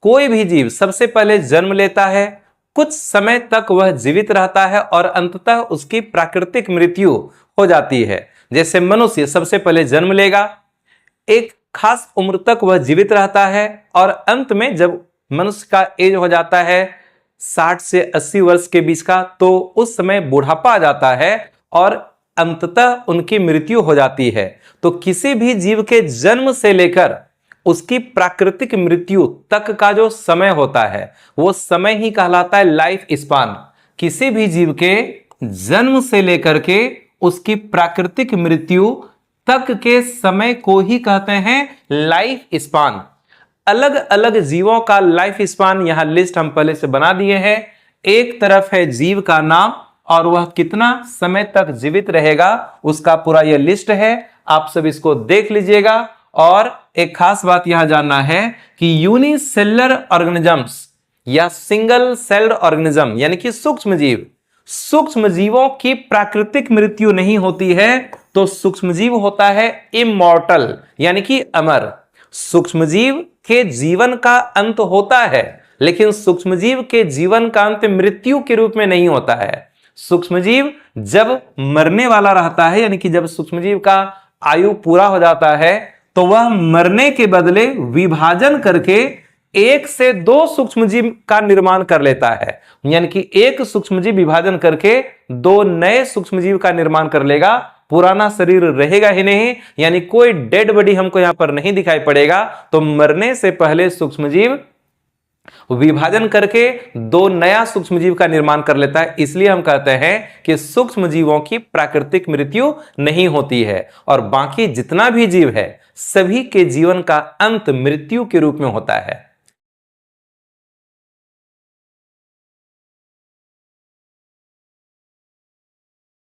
कोई भी जीव सबसे पहले जन्म लेता है, कुछ समय तक वह जीवित रहता है और अंततः उसकी प्राकृतिक मृत्यु हो जाती है। जैसे मनुष्य सबसे पहले जन्म लेगा, एक खास उम्र तक वह जीवित रहता है और अंत में जब मनुष्य का एज हो जाता है 60 से 80 वर्ष के बीच का, तो उस समय बुढ़ापा आ जाता है और अंततः उनकी मृत्यु हो जाती है। तो किसी भी जीव के जन्म से लेकर उसकी प्राकृतिक मृत्यु तक का जो समय होता है वो समय ही कहलाता है लाइफ स्पान। किसी भी जीव के जन्म से लेकर के उसकी प्राकृतिक मृत्यु तक के समय को ही कहते हैं लाइफ स्पान। अलग अलग जीवों का लाइफ स्पान यहां लिस्ट हम पहले से बना दिए हैं। एक तरफ है जीव का नाम और वह कितना समय तक जीवित रहेगा उसका पूरा यह लिस्ट है, आप सब इसको देख लीजिएगा। और एक खास बात यहां जानना है कि यूनिसेलुलर ऑर्गेनिजम्स या सिंगल सेल्ड ऑर्गेनिज्म यानी कि सूक्ष्म जीवों की प्राकृतिक मृत्यु नहीं होती है, तो सूक्ष्म जीव होता है इमॉर्टल यानी कि अमर। सूक्ष्म जीव के जीवन का अंत होता है, लेकिन सूक्ष्म जीव के जीवन का अंत मृत्यु के रूप में नहीं होता है। सूक्ष्म जीव जब मरने वाला रहता है, यानी कि जब सूक्ष्म जीव का आयु पूरा हो जाता है, तो वह मरने के बदले विभाजन करके एक से दो सूक्ष्मजीव का निर्माण कर लेता है। यानी कि एक सूक्ष्मजीव विभाजन करके दो नए सूक्ष्मजीव का निर्माण कर लेगा, पुराना शरीर रहेगा ही नहीं, यानी कोई डेड बॉडी हमको यहां पर नहीं दिखाई पड़ेगा। तो मरने से पहले सूक्ष्मजीव विभाजन करके दो नया सूक्ष्मजीव का निर्माण कर लेता है। इसलिए हम कहते हैं कि सूक्ष्म जीवों की प्राकृतिक मृत्यु नहीं होती है और बाकी जितना भी जीव है सभी के जीवन का अंत मृत्यु के रूप में होता है।